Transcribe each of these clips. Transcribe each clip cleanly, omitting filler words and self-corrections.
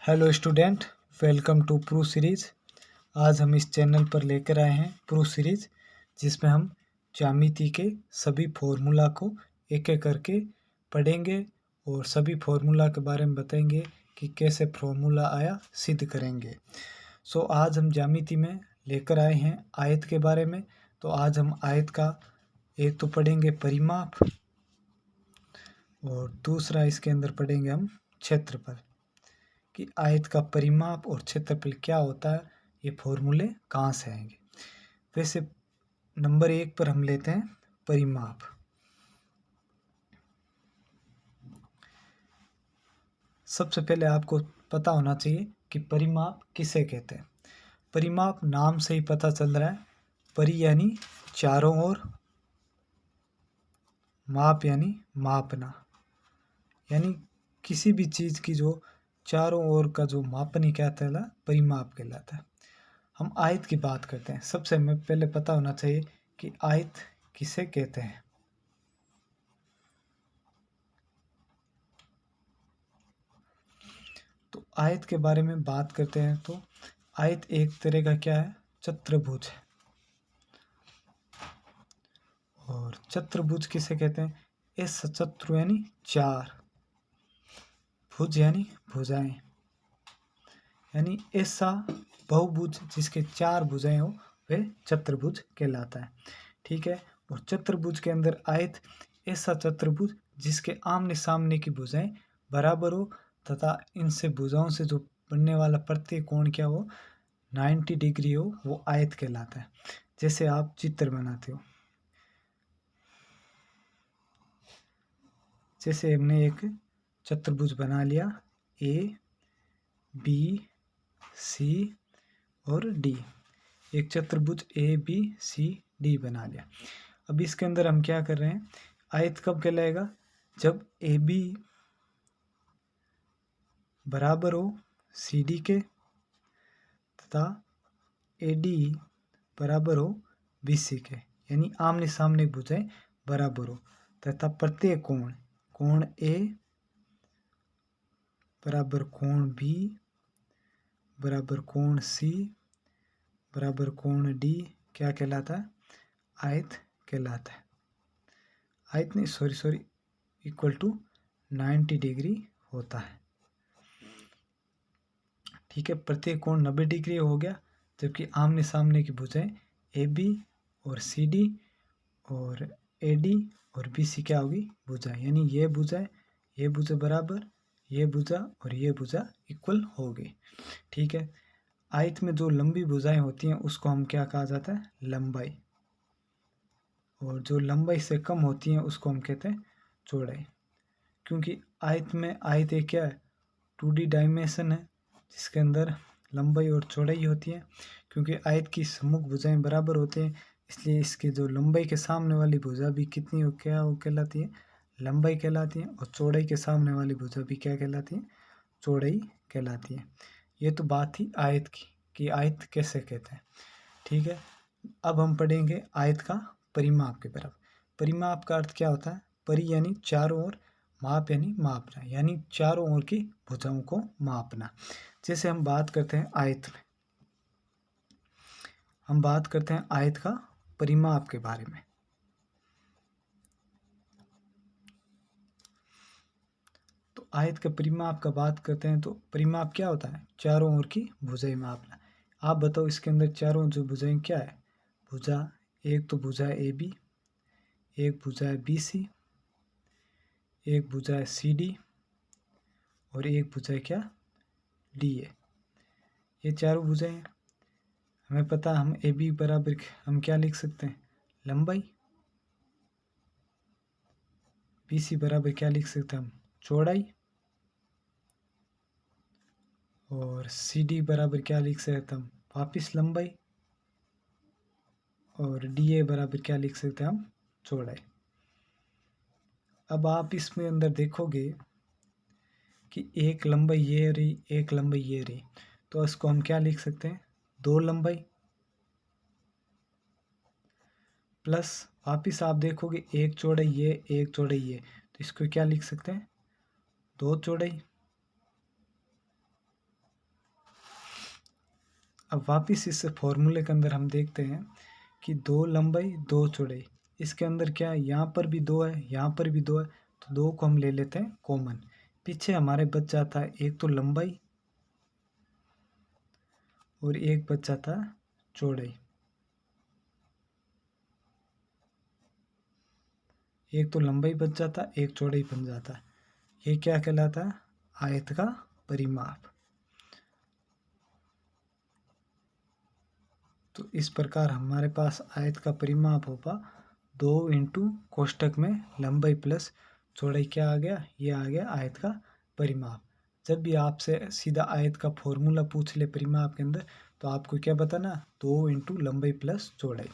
Hello student, welcome to प्रू series. आज हम इस चैनल पर लेकर आए हैं प्रू सीरीज, जिसमें हम ज्यामिति के सभी फॉर्मूला को एक एक करके पढ़ेंगे और सभी फॉर्मूला के बारे में बताएंगे कि कैसे फॉर्मूला आया सिद्ध करेंगे। आज हम ज्यामिति में लेकर आए हैं आयत के बारे में। तो आज हम आयत का एक तो पढ़ेंगे परिमाप और दूसरा इसके अंदर पढ़ेंगे हम क्षेत्रफल, कि आयत का परिमाप और क्षेत्रफल क्या होता है, ये फॉर्मूले कहाँ से आएंगे। वैसे नंबर 1 पर हम लेते हैं परिमाप। सबसे पहले आपको पता होना चाहिए कि परिमाप किसे कहते हैं। परिमाप नाम से ही पता चल रहा है, परि यानी चारों ओर, माप यानी मापना, यानी किसी भी चीज की जो चारों ओर का जो मापन ही क्या कहलाता है, परिमाप कहलाता है। हम आयत की बात करते हैं। सबसे हमें पहले पता होना चाहिए कि आयत किसे कहते हैं। तो आयत के बारे में बात करते हैं तो आयत एक तरह का क्या है, चतुर्भुज है। और चतुर्भुज किसे कहते हैं, इस चतुर यानी चार, भुज यानी भुजाएं, यानी ऐसा बहुभुज जिसके चार भुजाएं हो वह चतुर्भुज कहलाता है। ठीक है। और चतुर्भुज के अंदर आयत ऐसा चतुर्भुज जिसके आमने सामने की भुजाएं बराबर हो तथा इनसे भुजाओं से जो बनने वाला प्रत्येक कोण क्या हो 90 डिग्री हो, वो आयत कहलाता है। जैसे आप चित्र बनाते हो, जैसे हमने एक चतुर्भुज बना लिया, ए बी सी और डी, एक चतुर्भुज ए बी सी डी बना लिया। अब इसके अंदर हम क्या कर रहे हैं, आयत कब कहलाएगा, जब ए बी बराबर हो सी डी के तथा ए डी बराबर हो बी सी के, यानी आमने सामने भुजाएं बराबर हो तथा प्रत्येक कोण, कोण ए बराबर कोण बी बराबर कोण सी बराबर कोण डी क्या कहलाता है, आयत कहलाता है। आयत नहीं, सॉरी इक्वल टू 90 डिग्री होता है। ठीक है। प्रत्येक कोण 90 डिग्री हो गया, जबकि आमने सामने की भुजाएं ए बी और सी डी और ए डी और बी सी क्या होगी, भुजा, यानी ये भुजा बराबर, ये भुजा और ये भुजा इक्वल हो गई। ठीक है। आयत में जो लंबी भुजाएं होती हैं उसको हम क्या कहा जाता है, लंबाई, और जो लंबाई से कम होती हैं उसको हम कहते हैं चौड़ाई। क्योंकि आयत में, आयत एक क्या है, 2D डायमेंशन है, जिसके अंदर लंबाई और चौड़ाई होती है। क्योंकि आयत की सम्मुख भुजाएं बराबर होते हैं, इसलिए इसकी जो लंबाई के सामने वाली भुजा भी कितनी हो, क्या वो कहलाती है, लंबाई कहलाती है, और चौड़ाई के सामने वाली भुजा भी क्या कहलाती है, चौड़ाई कहलाती है। ये तो बात थी आयत की, कि आयत कैसे कहते हैं। ठीक है। अब हम पढ़ेंगे आयत का परिमाप के बराबर। परिमाप का अर्थ क्या होता है, परि यानी चारों ओर, माप यानी मापना, यानी चारों ओर की भुजाओं को मापना। जैसे हम बात करते हैं आयत में, हम बात करते हैं आयत का परिमाप के बारे में। तो आयत के परिमाप का बात करते हैं तो परिमाप क्या होता है, चारों ओर की भुजाएं मापना। आप बताओ इसके अंदर चारों जो भुजाएं क्या है, भुजा एक तो भुजा है ए बी, एक भुजा है बी सी, एक भुजा है सी डी और एक भुजा है क्या, डी ए। ये चारों भुजाएं हैं। हमें पता, हम ए बी बराबर हम क्या लिख सकते हैं, लंबाई, बी सी बराबर क्या लिख सकते हैं हम, चौड़ाई, और सी डी बराबर क्या लिख सकते हैं हम, वापिस लंबाई, और डी ए बराबर क्या लिख सकते हैं हम, चौड़ाई। अब आप इसमें अंदर देखोगे कि एक लंबाई ये रही, एक लंबाई ये रही, तो इसको हम क्या लिख सकते हैं, दो लंबाई, प्लस वापिस आप देखोगे एक चौड़ाई ये, एक चौड़ाई ये, तो इसको क्या लिख सकते हैं, दो चौड़ाई, अब वापस इस फॉर्मूले के अंदर हम देखते हैं कि 2 लंबाई 2 चौड़ाई, इसके अंदर क्या है, यहाँ पर भी 2 है, यहाँ पर भी 2 है, तो 2 को हम ले लेते हैं कॉमन। पीछे हमारे बच जाता है एक तो लंबाई और एक बच जाता है चौड़ाई। एक तो लंबाई बच जाता है, एक चौड़ाई बन जाता है। ये क्या कहलाता है, आयत का परिमाप। तो इस प्रकार हमारे पास आयत का परिमाप होगा 2 इंटू कोष्टक में लंबाई प्लस चौड़ाई, क्या आ गया, ये आ गया आयत का परिमाप। जब भी आपसे सीधा आयत का फॉर्मूला पूछ ले परिमाप के अंदर, तो आपको क्या बताना, 2 इंटू लंबाई प्लस चौड़ाई।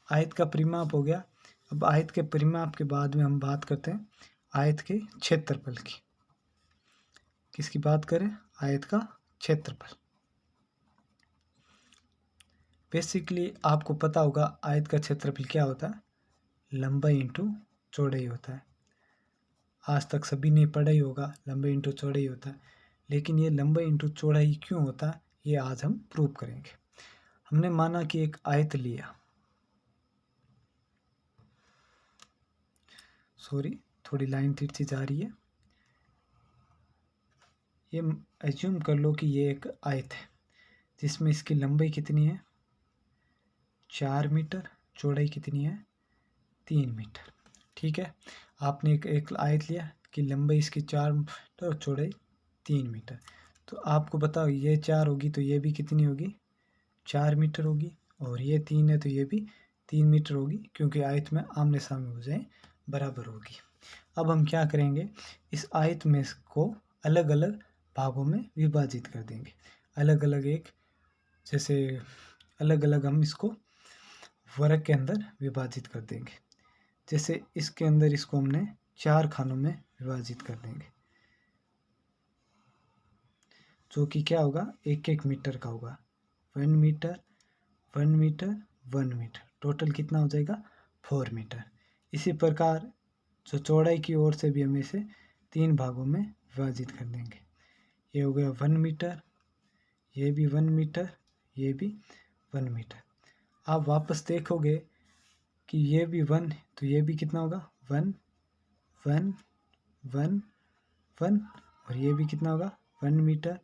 आयत का परिमाप हो गया। अब आयत के परिमाप के बाद में हम बात करते हैं आयत के क्षेत्रफल की। किसकी बात करें, आयत का क्षेत्रफल। बेसिकली आपको पता होगा आयत का क्षेत्रफल क्या होता है, लंबाई इंटू चौड़ाई होता है। आज तक सभी ने पढ़ा ही होगा लंबाई इंटू चौड़ाई होता है। लेकिन ये लंबाई इंटू चौड़ाई क्यों होता है, ये आज हम प्रूव करेंगे। हमने माना कि एक आयत लिया, सॉरी थोड़ी लाइन तिरछी जा रही है। ये एज्यूम कर लो कि ये एक आयत है जिसमें इसकी लंबाई कितनी है, 4 मीटर, चौड़ाई कितनी है, 3 मीटर। ठीक है, आपने एक आयत लिया कि लंबाई इसकी 4 मीटर और चौड़ाई 3 मीटर। तो आपको बताओ ये 4 होगी तो ये भी कितनी होगी, 4 मीटर होगी, और ये 3 है तो ये भी 3 मीटर होगी, क्योंकि आयत में आमने सामने भुजाएं बराबर होगी। अब हम क्या करेंगे, इस आयत में को अलग अलग भागों में विभाजित कर देंगे। अलग अलग एक जैसे अलग अलग हम इसको वर्ग के अंदर विभाजित कर देंगे। जैसे इसके अंदर इसको हमने 4 खानों में विभाजित कर देंगे, जो कि क्या होगा, 1-1 मीटर का होगा। 1 मीटर 1 मीटर 1 मीटर, टोटल कितना हो जाएगा, 4 मीटर। इसी प्रकार जो चौड़ाई की ओर से भी हम इसे 3 भागों में विभाजित कर देंगे। ये हो गया 1 मीटर, ये भी 1 मीटर, ये भी 1 मीटर। आप वापस देखोगे कि ये भी 1, तो ये भी कितना होगा, 1 1 1 1, और ये भी कितना होगा, 1 मीटर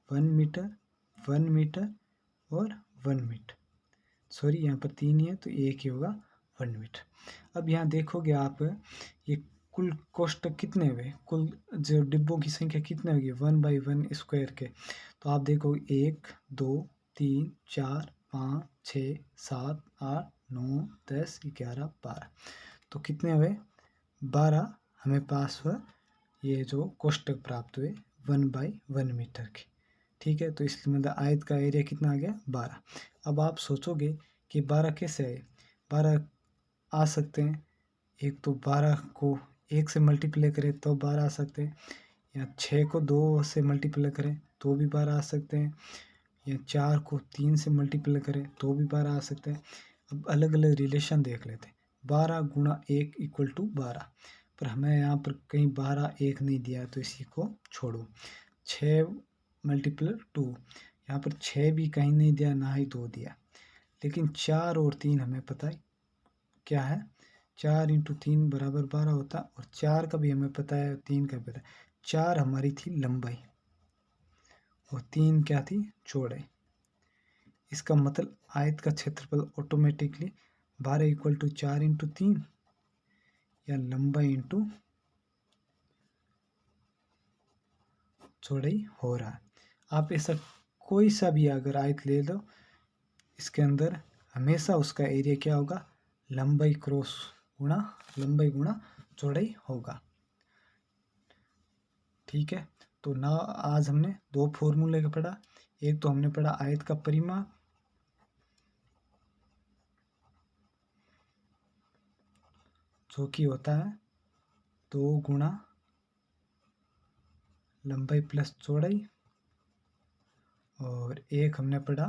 1 मीटर 1 मीटर और 1 मीटर। सॉरी यहाँ पर 3 ही है तो एक ही होगा 1 मीटर। अब यहाँ देखोगे आप, ये कुल कोष्टक कितने हुए, कुल जो डिब्बों की संख्या कितने होगी 1/1 स्क्वायर के। तो आप देखो 1 2 3 4 5 6 7 8 9 10 11 12, तो कितने हुए, 12 हमें पास हुआ ये जो कोष्टक प्राप्त हुए 1/1 मीटर के। ठीक है, तो इसलिए मतलब आयत का एरिया कितना आ गया, 12। अब आप सोचोगे कि 12 कैसे आए, 12 आ सकते हैं, एक तो 12 को 1 से मल्टीप्लाई करें तो 12 आ सकते हैं, या 6 को 2 से मल्टीप्लाई करें तो भी 12 आ सकते हैं, या 4 को 3 से मल्टीप्लाई करें तो भी 12 आ सकते हैं। अब अलग अलग रिलेशन देख लेते हैं। 12 गुणा 1 इक्वल टू 12, पर हमें यहाँ पर कहीं 12 1 नहीं दिया, तो इसी को छोड़ो। 6 मल्टीप्लाई 2, यहाँ पर 6 भी कहीं नहीं दिया, ना ही 2 दिया, लेकिन 4 और 3 हमें पता है क्या है, 4 इंटू 3 बराबर 12 होता, और 4 का भी हमें पता है, 3 का भी पता है। 4 हमारी थी लंबाई और 3 क्या थी, चौड़ाई। इसका मतलब आयत का क्षेत्रफल ऑटोमेटिकली 12 इक्वल टू 4 इंटू 3, या लंबाई इंटू चौड़ाई हो रहा है। आप ऐसा कोई सा भी अगर आयत ले लो, इसके अंदर हमेशा उसका एरिया क्या होगा, लंबाई क्रॉस गुणा लंबाई गुणा चौड़ाई होगा। ठीक है, तो ना आज हमने 2 फॉर्मूले का पढ़ा। एक तो हमने पढ़ा आयत का परिमाप, जो कि होता है 2 गुणा लंबाई प्लस चौड़ाई, और एक हमने पढ़ा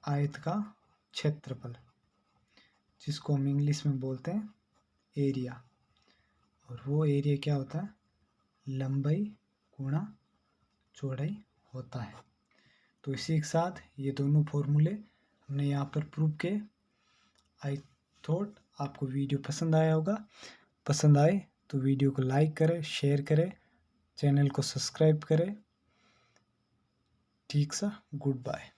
आयत का क्षेत्रफल, जिसको हम इंग्लिश में बोलते हैं एरिया, और वो एरिया क्या होता है, लंबाई गुणा चौड़ाई होता है। तो इसी के साथ ये दोनों फॉर्मूले हमने यहाँ पर प्रूव किए। आई थॉट आपको वीडियो पसंद आया होगा। पसंद आए तो वीडियो को लाइक करें, शेयर करें, चैनल को सब्सक्राइब करें। ठीक सा, गुड बाय।